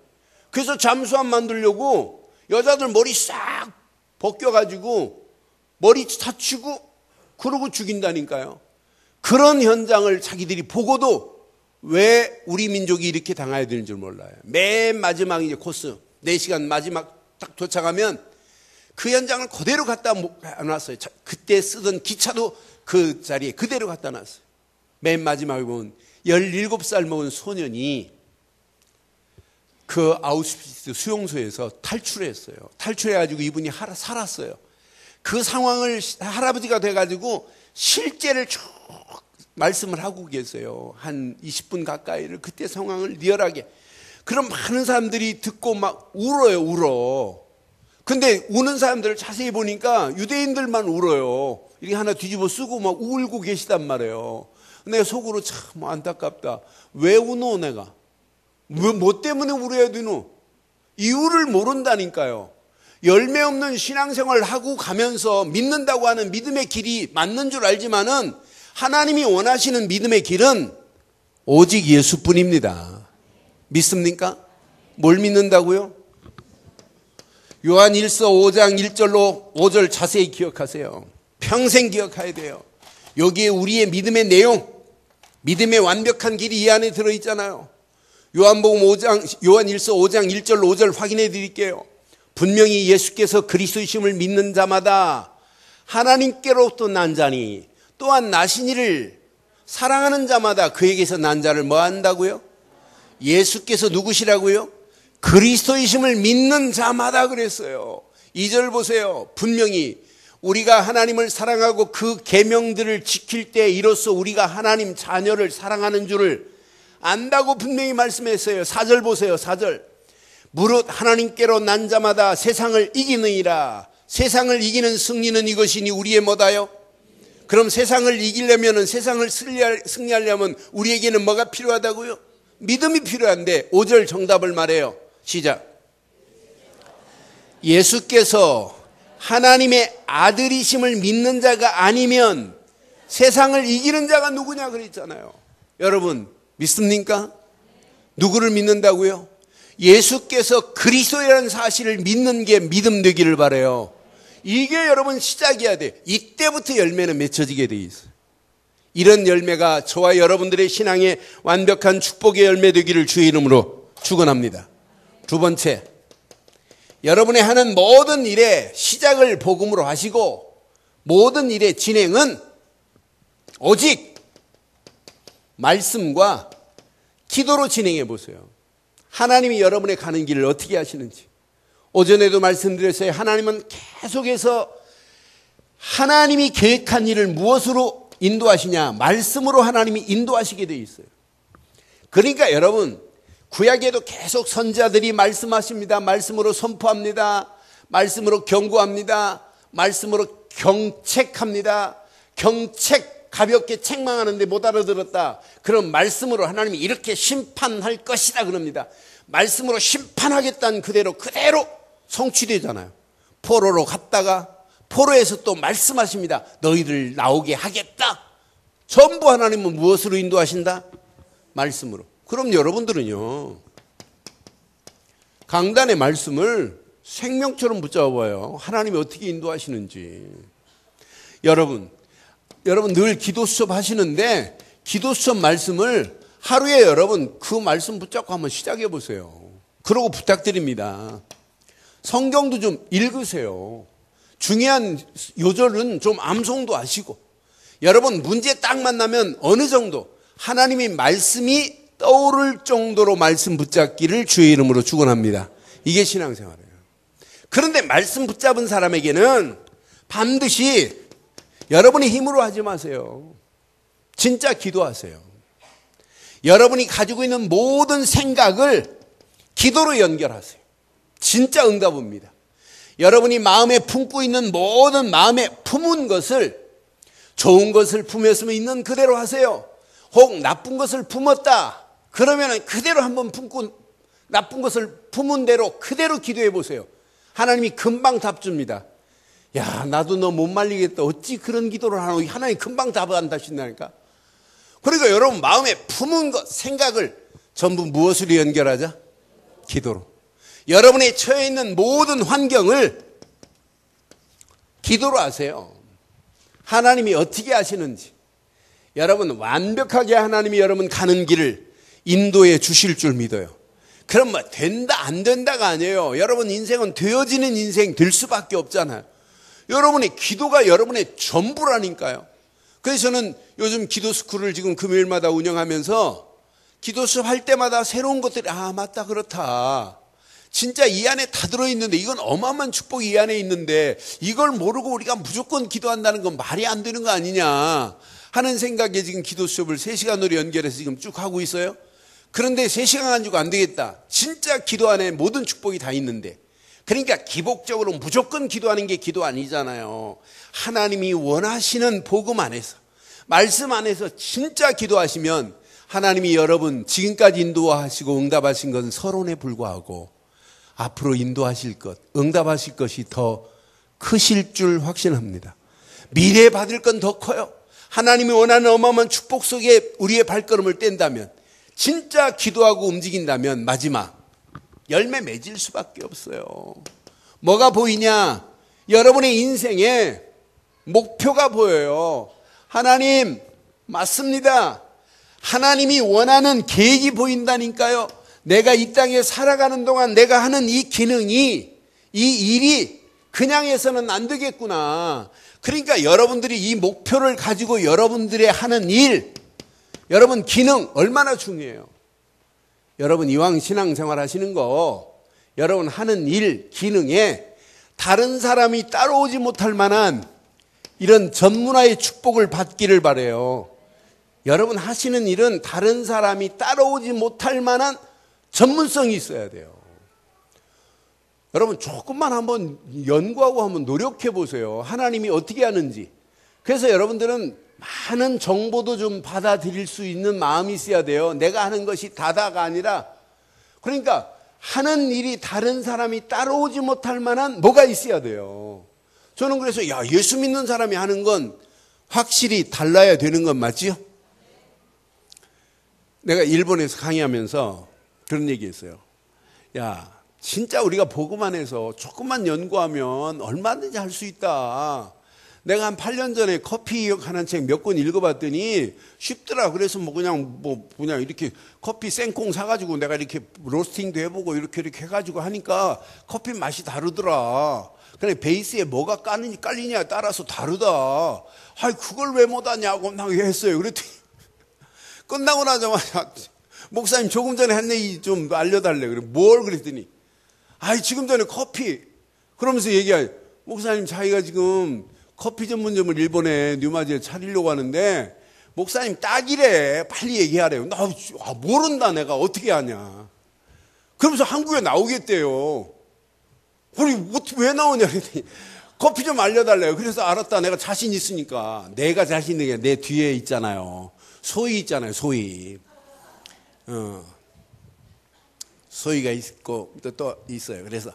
그래서 잠수함 만들려고 여자들 머리 싹 벗겨가지고 머리 다치고 그러고 죽인다니까요. 그런 현장을 자기들이 보고도 왜 우리 민족이 이렇게 당해야 되는 줄 몰라요. 맨 마지막 이제 코스 4시간 마지막 딱 도착하면 그 현장을 그대로 갖다 놨어요. 그때 쓰던 기차도 그 자리에 그대로 갖다 놨어요. 맨 마지막에 보면 17살 먹은 소년이 그 아우슈비츠 수용소에서 탈출했어요. 탈출해가지고 이분이 살았어요. 그 상황을 할아버지가 돼가지고 실제를 쭉 말씀을 하고 계세요. 한 20분 가까이를 그때 상황을 리얼하게. 그럼 많은 사람들이 듣고 막 울어요, 울어. 근데 우는 사람들을 자세히 보니까 유대인들만 울어요. 이렇게 하나 뒤집어 쓰고 막 울고 계시단 말이에요. 내가 속으로 참 안타깝다. 왜 우노 내가? 뭐 때문에 울어야 되노? 이유를 모른다니까요. 열매 없는 신앙생활을 하고 가면서 믿는다고 하는 믿음의 길이 맞는 줄 알지만은 하나님이 원하시는 믿음의 길은 오직 예수뿐입니다. 믿습니까? 뭘 믿는다고요? 요한 1서 5장 1절로 5절 자세히 기억하세요. 평생 기억해야 돼요. 여기에 우리의 믿음의 내용, 믿음의 완벽한 길이 이 안에 들어있잖아요. 요한복음 5장, 요한 1서 5장 1절로 5절 확인해 드릴게요. 분명히 예수께서 그리스도이심을 믿는 자마다 하나님께로부터 난 자니 또한 나신 이를 사랑하는 자마다 그에게서 난 자를 뭐 한다고요? 예수께서 누구시라고요? 그리스도이심을 믿는 자마다 그랬어요. 2절 보세요. 분명히 우리가 하나님을 사랑하고 그 계명들을 지킬 때 이로써 우리가 하나님 자녀를 사랑하는 줄을 안다고 분명히 말씀했어요. 4절 보세요. 4절. 무릇 하나님께로 난 자마다 세상을 이기느니라. 세상을 이기는 승리는 이것이니 우리의 뭐다요? 그럼 세상을 이기려면, 세상을 승리하려면 우리에게는 뭐가 필요하다고요? 믿음이 필요한데 5절 정답을 말해요. 시작. 예수께서 하나님의 아들이심을 믿는 자가 아니면 세상을 이기는 자가 누구냐 그랬잖아요. 여러분 믿습니까? 누구를 믿는다고요? 예수께서 그리스도라는 사실을 믿는 게 믿음 되기를 바라요. 이게 여러분 시작이어야 돼. 이때부터 열매는 맺혀지게 돼 있어요. 이런 열매가 저와 여러분들의 신앙의 완벽한 축복의 열매 되기를 주의 이름으로 축원합니다. 두 번째, 여러분의 하는 모든 일의 시작을 복음으로 하시고 모든 일의 진행은 오직 말씀과 기도로 진행해 보세요. 하나님이 여러분의 가는 길을 어떻게 하시는지. 오전에도 말씀드렸어요. 하나님은 계속해서 하나님이 계획한 일을 무엇으로 인도하시냐? 말씀으로 하나님이 인도하시게 되어 있어요. 그러니까 여러분 구약에도 계속 선지자들이 말씀하십니다. 말씀으로 선포합니다. 말씀으로 경고합니다. 말씀으로 경책합니다. 경책 가볍게 책망하는데 못 알아들었다. 그럼 말씀으로 하나님이 이렇게 심판할 것이다 그럽니다. 말씀으로 심판하겠다는 그대로 성취되잖아요. 포로로 갔다가 포로에서 또 말씀하십니다. 너희들 나오게 하겠다. 전부 하나님은 무엇으로 인도하신다? 말씀으로. 그럼 여러분들은요, 강단의 말씀을 생명처럼 붙잡아봐요. 하나님이 어떻게 인도하시는지. 여러분 늘 기도 수업 하시는데 기도 수업 말씀을 하루에 여러분 그 말씀 붙잡고 한번 시작해 보세요. 그러고 부탁드립니다. 성경도 좀 읽으세요. 중요한 요절은 좀 암송도 하시고, 여러분 문제 딱 만나면 어느 정도 하나님의 말씀이 떠오를 정도로 말씀 붙잡기를 주의 이름으로 축원합니다. 이게 신앙생활이에요. 그런데 말씀 붙잡은 사람에게는 반드시 여러분이 힘으로 하지 마세요. 진짜 기도하세요. 여러분이 가지고 있는 모든 생각을 기도로 연결하세요. 진짜 응답 옵니다. 여러분이 마음에 품고 있는 모든 마음에 품은 것을, 좋은 것을 품었으면 있는 그대로 하세요. 혹 나쁜 것을 품었다 그러면 그대로 한번 품고 나쁜 것을 품은 대로 그대로 기도해 보세요. 하나님이 금방 답 줍니다. 야, 나도 너 못 말리겠다. 어찌 그런 기도를 하노? 하나님 금방 답한다신다니까. 그러니까 여러분 마음에 품은 것, 생각을 전부 무엇으로 연결하자? 기도로. 여러분이 처해 있는 모든 환경을 기도로 하세요. 하나님이 어떻게 하시는지. 여러분 완벽하게 하나님이 여러분 가는 길을 인도해 주실 줄 믿어요. 그럼 뭐 된다 안 된다가 아니에요. 여러분 인생은 되어지는 인생 될 수밖에 없잖아요. 여러분의 기도가 여러분의 전부라니까요. 그래서 저는 요즘 기도 스쿨을 지금 금요일마다 운영하면서 기도 수업 할 때마다 새로운 것들이 맞다 그렇다. 진짜 이 안에 다 들어있는데 이건 어마어마한 축복이 이 안에 있는데 이걸 모르고 우리가 무조건 기도한다는 건 말이 안 되는 거 아니냐 하는 생각에 지금 기도 수업을 3시간으로 연결해서 지금 쭉 하고 있어요. 그런데 3시간 가지고 안 되겠다. 진짜 기도 안에 모든 축복이 다 있는데, 그러니까 기복적으로 무조건 기도하는 게 기도 아니잖아요. 하나님이 원하시는 복음 안에서, 말씀 안에서 진짜 기도하시면 하나님이 여러분 지금까지 인도하시고 응답하신 것은 서론에 불과하고 앞으로 인도하실 것, 응답하실 것이 더 크실 줄 확신합니다. 미래에 받을 건 더 커요. 하나님이 원하는 어마어마한 축복 속에 우리의 발걸음을 뗀다면, 진짜 기도하고 움직인다면 마지막 열매 맺을 수밖에 없어요. 뭐가 보이냐? 여러분의 인생에 목표가 보여요. 하나님, 맞습니다. 하나님이 원하는 계획이 보인다니까요. 내가 이 땅에 살아가는 동안 내가 하는 이 기능이, 이 일이 그냥 해서는 안 되겠구나. 그러니까 여러분들이 이 목표를 가지고 여러분들의 하는 일, 여러분 기능 얼마나 중요해요. 여러분 이왕 신앙생활 하시는 거, 여러분 하는 일, 기능에 다른 사람이 따라오지 못할 만한 이런 전문화의 축복을 받기를 바라요. 여러분 하시는 일은 다른 사람이 따라오지 못할 만한 전문성이 있어야 돼요. 여러분 조금만 한번 연구하고 한번 노력해 보세요. 하나님이 어떻게 하는지. 그래서 여러분들은 많은 정보도 좀 받아들일 수 있는 마음이 있어야 돼요. 내가 하는 것이 다다가 아니라, 그러니까 하는 일이 다른 사람이 따라오지 못할 만한 뭐가 있어야 돼요. 저는 그래서 예수 믿는 사람이 하는 건 확실히 달라야 되는 건 맞지요? 내가 일본에서 강의하면서 그런 얘기했어요. 진짜 우리가 복음 안에서 조금만 연구하면 얼마든지 할 수 있다. 내가 한 8년 전에 커피 하는 책 몇 권 읽어봤더니 쉽더라. 그래서 그냥 이렇게 커피 생콩 사가지고 내가 이렇게 로스팅도 해보고 이렇게 해가지고 하니까 커피 맛이 다르더라. 그래 베이스에 뭐가 깔리냐에 따라서 다르다. 그걸 왜 못하냐고 막 했어요. 그랬더니 끝나고 나자마자 목사님 조금 전에 한 얘기 좀 알려달래. 그래 뭘 그랬더니 지금 전에 커피 그러면서 얘기해. 목사님 자기가 지금 커피 전문점을 일본에 뉴마지에 차리려고 하는데 목사님 딱이래. 빨리 얘기하래요. 나 모른다. 내가 어떻게 하냐. 그러면서 한국에 나오겠대요. 그럼 왜 나오냐 그랬더니 커피 좀 알려달래요. 그래서 알았다. 내가 자신 있으니까. 내가 자신 있는 게 내 뒤에 있잖아요. 소희 있잖아요. 소희. 소희가 있고 또 있어요. 그래서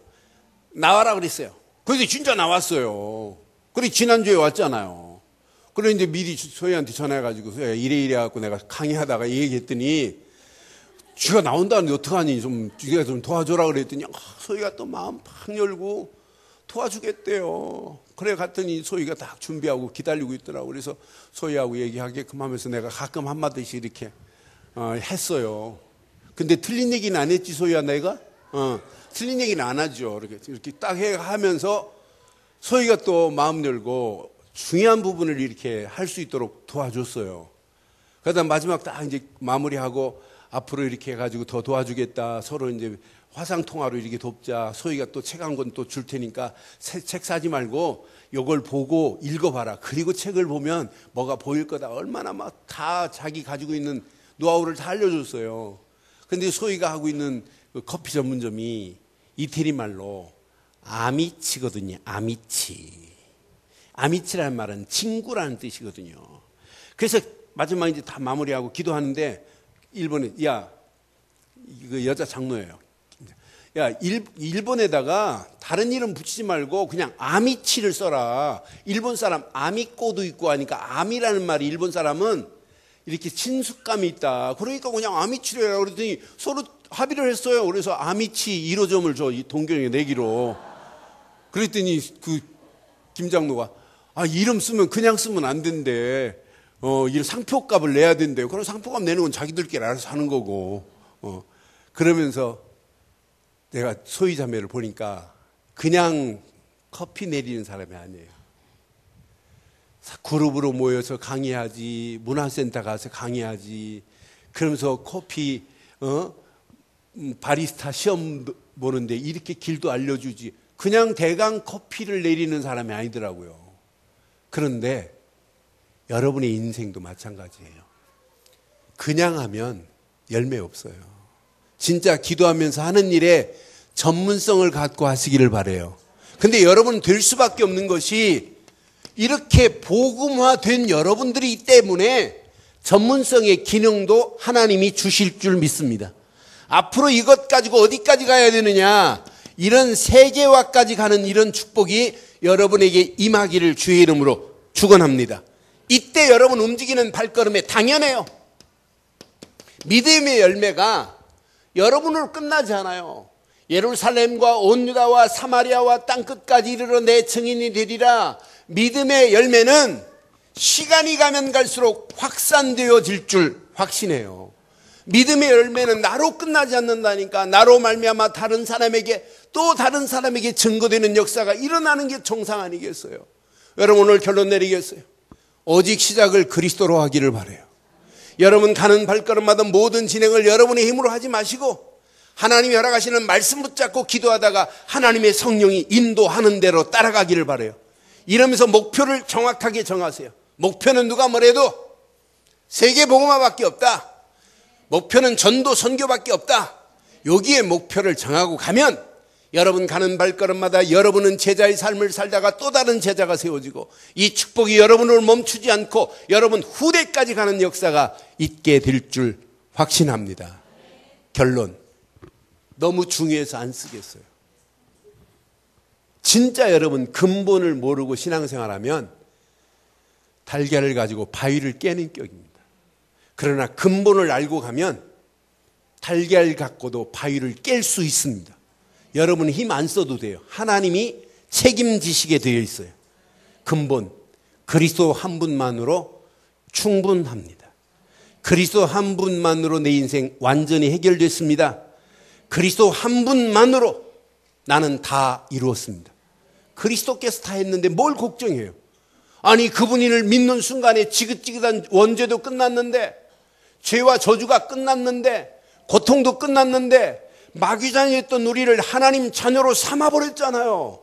나와라 그랬어요. 그래서 진짜 나왔어요. 그래 지난주에 왔잖아요. 그래 이제 미리 소희한테 전화해가지고 소희가 이래 갖고 내가 강의하다가 얘기했더니 쥐가 나온다는데 어떡하니 쥐가 좀 도와줘라 그랬더니 소희가 또 마음 팍 열고 도와주겠대요. 그래 갔더니 소희가 딱 준비하고 기다리고 있더라고. 그래서 소희하고 얘기하게끔 하면서 내가 가끔 한마디씩 이렇게 했어요. 근데 틀린 얘기는 안 했지 소희야 내가? 틀린 얘기는 안 하죠. 이렇게 딱 하면서 소희가 또 마음 열고 중요한 부분을 이렇게 할 수 있도록 도와줬어요. 그러다 마지막 딱 이제 마무리하고 앞으로 이렇게 해가지고 더 도와주겠다. 서로 이제 화상통화로 이렇게 돕자. 소희가 또 책 한 권 또 줄 테니까 책 사지 말고 요걸 보고 읽어봐라. 그리고 책을 보면 뭐가 보일 거다. 얼마나 막 다 자기 가지고 있는 노하우를 다 알려줬어요. 근데 소희가 하고 있는 그 커피 전문점이 이태리 말로 아미치거든요. 아미치라는 말은 친구라는 뜻이거든요. 그래서 마지막 이제 다 마무리하고 기도하는데 일본에 이거 여자 장로예요. 일본에다가 다른 이름 붙이지 말고 그냥 아미치를 써라. 일본 사람 아미꼬도 있고 하니까 아미라는 말이 일본 사람은 이렇게 친숙감이 있다. 그러니까 그냥 아미치를 해라 그랬더니 서로 합의를 했어요. 그래서 아미치 1호점을 줘. 동경에 내기로. 그랬더니 그 김장로가 이름 쓰면 그냥 쓰면 안 된대. 이 상표값을 내야 된대요. 그럼 상표값 내는 건 자기들끼리 알아서 하는 거고. 그러면서 내가 소희 자매를 보니까 그냥 커피 내리는 사람이 아니에요. 그룹으로 모여서 강의하지, 문화센터 가서 강의하지, 그러면서 커피 바리스타 시험 보는데 이렇게 길도 알려주지. 그냥 대강 커피를 내리는 사람이 아니더라고요. 그런데 여러분의 인생도 마찬가지예요. 그냥 하면 열매 없어요. 진짜 기도하면서 하는 일에 전문성을 갖고 하시기를 바라요. 근데 여러분 될 수밖에 없는 것이 이렇게 복음화된 여러분들이 때문에 전문성의 기능도 하나님이 주실 줄 믿습니다. 앞으로 이것 가지고 어디까지 가야 되느냐, 이런 세계화까지 가는 이런 축복이 여러분에게 임하기를 주의 이름으로 축원합니다. 이때 여러분 움직이는 발걸음에 당연해요. 믿음의 열매가 여러분으로 끝나지 않아요. 예루살렘과 온 유다와 사마리아와 땅끝까지 이르러 내 증인이 되리라. 믿음의 열매는 시간이 가면 갈수록 확산되어질 줄 확신해요. 믿음의 열매는 나로 끝나지 않는다니까. 나로 말미암아 다른 사람에게 또 다른 사람에게 증거되는 역사가 일어나는 게 정상 아니겠어요? 여러분 오늘 결론 내리겠어요. 오직 시작을 그리스도로 하기를 바라요. 여러분 가는 발걸음마다 모든 진행을 여러분의 힘으로 하지 마시고 하나님이 허락하시는 말씀 붙잡고 기도하다가 하나님의 성령이 인도하는 대로 따라가기를 바라요. 이러면서 목표를 정확하게 정하세요. 목표는 누가 뭐래도 세계 복음화밖에 없다. 목표는 전도 선교밖에 없다. 여기에 목표를 정하고 가면 여러분 가는 발걸음마다 여러분은 제자의 삶을 살다가 또 다른 제자가 세워지고 이 축복이 여러분을 멈추지 않고 여러분 후대까지 가는 역사가 있게 될 줄 확신합니다. 결론, 너무 중요해서 안 쓰겠어요. 진짜 여러분 근본을 모르고 신앙생활하면 달걀을 가지고 바위를 깨는 격입니다. 그러나 근본을 알고 가면 달걀 갖고도 바위를 깰 수 있습니다. 여러분은 힘 안 써도 돼요. 하나님이 책임지시게 되어 있어요. 근본, 그리스도 한 분만으로 충분합니다. 그리스도 한 분만으로 내 인생 완전히 해결됐습니다. 그리스도 한 분만으로 나는 다 이루었습니다. 그리스도께서 다 했는데 뭘 걱정해요? 아니 그분을 믿는 순간에 지긋지긋한 원죄도 끝났는데, 죄와 저주가 끝났는데, 고통도 끝났는데, 마귀자녀였던 우리를 하나님 자녀로 삼아버렸잖아요.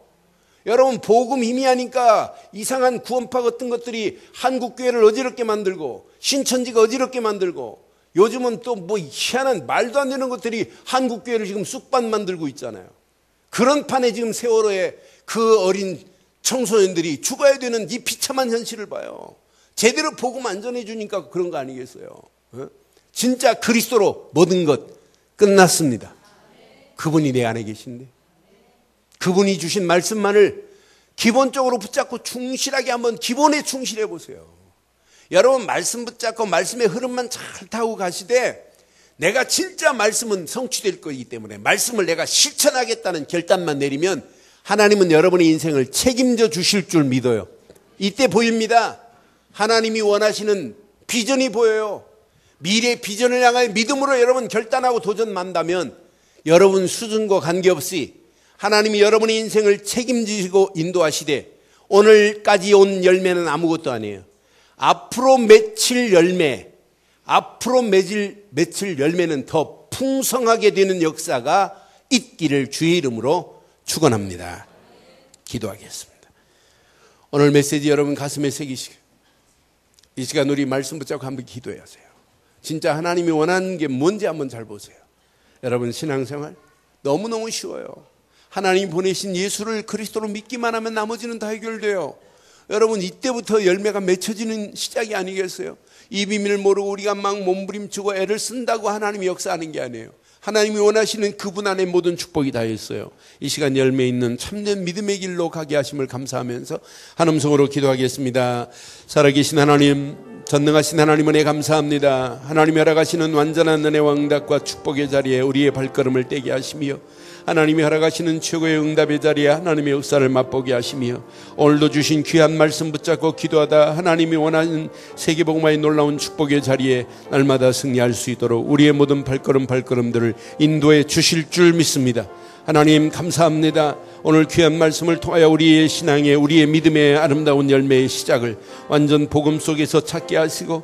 여러분 복음 희미하니까 이상한 구원파 같은 것들이 한국교회를 어지럽게 만들고 신천지가 어지럽게 만들고 요즘은 또 뭐 희한한 말도 안 되는 것들이 한국교회를 지금 쑥밭 만들고 있잖아요. 그런 판에 지금 세월호에 그 어린 청소년들이 죽어야 되는 이 비참한 현실을 봐요. 제대로 복음 안 전해주니까 그런 거 아니겠어요? 진짜 그리스도로 모든 것 끝났습니다. 그분이 내 안에 계신데 그분이 주신 말씀만을 기본적으로 붙잡고 충실하게 한번 기본에 충실해 보세요. 여러분 말씀 붙잡고 말씀의 흐름만 잘 타고 가시되 내가 진짜 말씀은 성취될 거기 때문에 말씀을 내가 실천하겠다는 결단만 내리면 하나님은 여러분의 인생을 책임져 주실 줄 믿어요. 이때 보입니다. 하나님이 원하시는 비전이 보여요. 미래의 비전을 향하여 믿음으로 여러분 결단하고 도전만다면 여러분 수준과 관계없이 하나님이 여러분의 인생을 책임지시고 인도하시되 오늘까지 온 열매는 아무것도 아니에요. 앞으로 맺힐 열매, 앞으로 맺힐 열매는 더 풍성하게 되는 역사가 있기를 주의 이름으로 축원합니다. 기도하겠습니다. 오늘 메시지 여러분 가슴에 새기시고 이 시간 우리 말씀 붙잡고 한번 기도해야 하세요. 진짜 하나님이 원하는 게 뭔지 한번 잘 보세요. 여러분 신앙생활 너무너무 쉬워요. 하나님이 보내신 예수를 그리스도로 믿기만 하면 나머지는 다 해결돼요. 여러분 이때부터 열매가 맺혀지는 시작이 아니겠어요? 이 비밀을 모르고 우리가 막 몸부림치고 애를 쓴다고 하나님이 역사하는 게 아니에요. 하나님이 원하시는 그분 안에 모든 축복이 다 있어요. 이 시간 열매 있는 참된 믿음의 길로 가게 하심을 감사하면서 한 음성으로 기도하겠습니다. 살아계신 하나님, 전능하신 하나님 은혜 감사합니다. 하나님이 허락하시는 완전한 은혜 왕답과 축복의 자리에 우리의 발걸음을 떼게 하시며 하나님이 허락하시는 최고의 응답의 자리에 하나님의 역사를 맛보게 하시며 오늘도 주신 귀한 말씀 붙잡고 기도하다 하나님이 원하는 세계복음화의 놀라운 축복의 자리에 날마다 승리할 수 있도록 우리의 모든 발걸음들을 인도해 주실 줄 믿습니다. 하나님 감사합니다. 오늘 귀한 말씀을 통하여 우리의 신앙의, 우리의 믿음의 아름다운 열매의 시작을 완전 복음 속에서 찾게 하시고,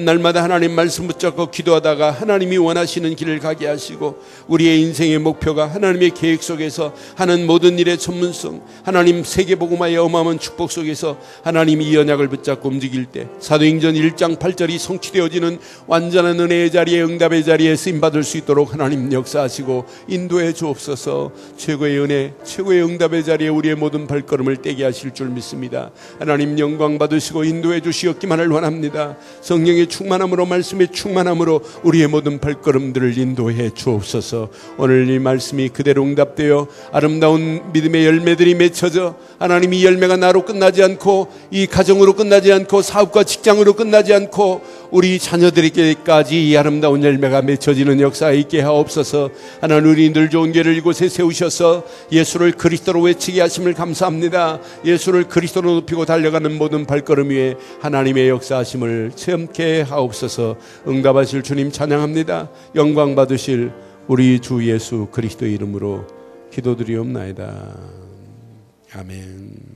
날마다 하나님 말씀 붙잡고 기도하다가 하나님이 원하시는 길을 가게 하시고, 우리의 인생의 목표가 하나님의 계획 속에서 하는 모든 일의 전문성, 하나님 세계복음화의 어마어마한 축복 속에서 하나님이 이 언약을 붙잡고 움직일 때 사도행전 1장 8절이 성취되어지는 완전한 은혜의 자리에, 응답의 자리에 쓰임받을 수 있도록 하나님 역사하시고 인도해 주옵소서. 최고의 은혜, 최고의 응답의 자리에 우리의 모든 발걸음을 떼게 하실 줄 믿습니다. 하나님 영광 받으시고 인도해 주시옵기만을 원합니다. 성령의 충만함으로, 말씀의 충만함으로 우리의 모든 발걸음들을 인도해 주옵소서. 오늘 이 말씀이 그대로 응답되어 아름다운 믿음의 열매들이 맺혀져 하나님 이 열매가 나로 끝나지 않고, 이 가정으로 끝나지 않고, 사업과 직장으로 끝나지 않고 우리 자녀들에게까지 이 아름다운 열매가 맺혀지는 역사가 있게 하옵소서. 하나님, 우리 늘 좋은 교회를 이곳에 세우셔서 예수를 그리스도로 외치게 하심을 감사합니다. 예수를 그리스도로 높이고 달려가는 모든 발걸음 위에 하나님의 역사하심을 체험케 하옵소서. 응답하실 주님 찬양합니다. 영광 받으실 우리 주 예수 그리스도의 이름으로 기도드리옵나이다. 아멘.